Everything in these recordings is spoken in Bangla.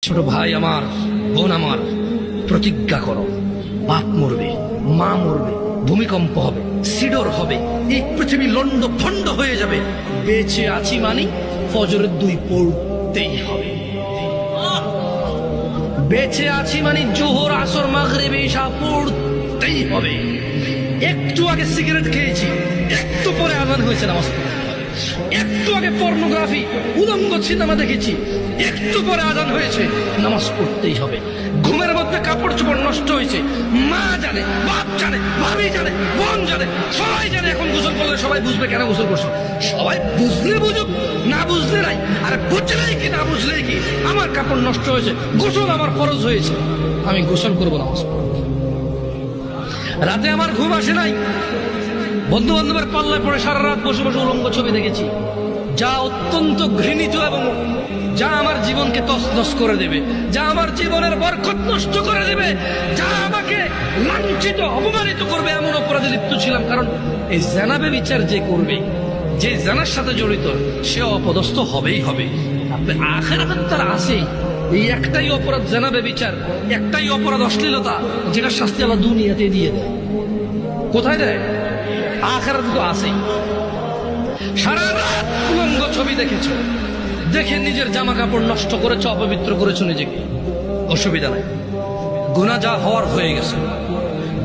ছোট ভাই আমার, বোন আমার, প্রতিজ্ঞা করো, বাপ মরবে, মা মরবে, ভূমিকম্প হবে, সিডর হবে, এই পৃথিবী লন্ড ভন্ড হয়ে যাবে, বেঁচে আছি মানি ফজরের 2 পড়তেই হবে। বেঁচে আছি মানে জোহর, আসর, মাগরিব, ইশা পড়তেই হবে। একটু আগে সিগারেট খেয়েছি, একটু পরে আজান হয়েছে নামাজ পড়তে। একটু আগে পর্নোগ্রাফি, উলঙ্গ সিনেমা দেখেছি, একটু পরে আজান হয়েছে, নামাজ পড়তেই হবে। ঘুমের মধ্যে কাপড় চোপড় নষ্ট হয়েছে, মা জানে, বাপ জানে, ভাবি জানে, বোন জানে, সবাই জানে। এখন গোসল করলে সবাই বুঝবে কেন গোসল করছো। সবাই বুঝলে বুঝুক, না বুঝলে নাই। আর বুঝলেই কি না বুঝলেই কি, আমার কাপড় নষ্ট হয়েছে, গোসল আমার ফরজ হয়েছে, আমি গোসল করবো, নামাজ পড়বো। রাতে আমার ঘুম আসে নাই, বন্ধু বান্ধবের পাল্লায় পড়ে সারা রাত বসে বসে উলঙ্গ ছবি দেখেছি, যা অত্যন্ত ঘৃণিত এবং যা আমার জীবনকে তছনছ করে দেবে, যা আমার জীবনের বরকত নষ্ট করে দেবে, যা আমাকে লাঞ্ছিত অপমানিত করবে, এমন অপরাধে লিপ্ত ছিলাম। কারণ এই জানাবে বিচার যে করবে, যে জানার সাথে জড়িত, সে অপদস্থ হবেই হবে। আপনি আখিরাতে তার আছেই। এই একটাই অপরাধ জানাবে বিচার, একটাই অপরাধ অশ্লীলতা, যেটা শাস্তি আল্লাহ দুনিয়াতে দিয়ে দেয়। কোথায় দেয়? আখিরাতে তো আছেই। সারা রাত উলঙ্গ ছবি দেখেছো, দেখে নিজের জামা কাপড় নষ্ট করেছো, অপবিত্র করেছো নিজেকে, অসুবিধা নাই। গুনাহ যা হওয়ার হয়ে গেছে,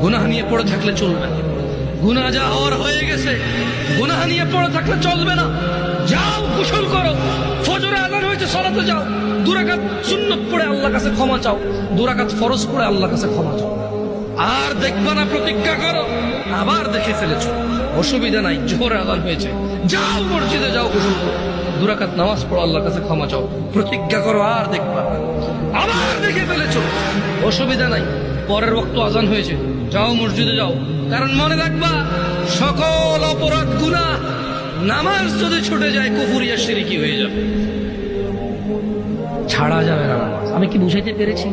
গুনাহ নিয়ে পড়ে থাকলে চলবে না। গুনাহ যা হওয়ার হয়ে গেছে, গুনাহ নিয়ে পড়ে থাকলে চলবে না। যাও গোসল করো, ফজরে আযান হয়েছে, সালাতে যাও, 2 রাকাত সুন্নাত পড়ে আল্লাহর কাছে ক্ষমা চাও, 2 রাকাত ফরজ পড়ে আল্লাহর কাছে ক্ষমা চাও। আর দেখবা না, প্রতিজ্ঞা করো, আবার দেখে ফেলেছো, অসুবিধা নাই, জোহর আযান হয়েছে, যাও মসজিদে যাও, গোসল করো, 2 রাকাত নামাজ পড়ো, আল্লাহর কাছে ক্ষমা চাও, প্রতিজ্ঞা করো, আর দেখবা, আবার দেখে ফেলেছো, অসুবিধা নাই, পরের ওয়াক্ত আযান হয়েছে, যাও মসজিদে যাও। কারণ মনে রাখবা, সকল অপরাধ গুনাহ, নামাজ যদি ছুটে যায় কুফরিয়া শিরকি হয়ে যাবে, ছাড়া যাবে না নামাজ। আমি কি বুঝাইতে পেরেছি?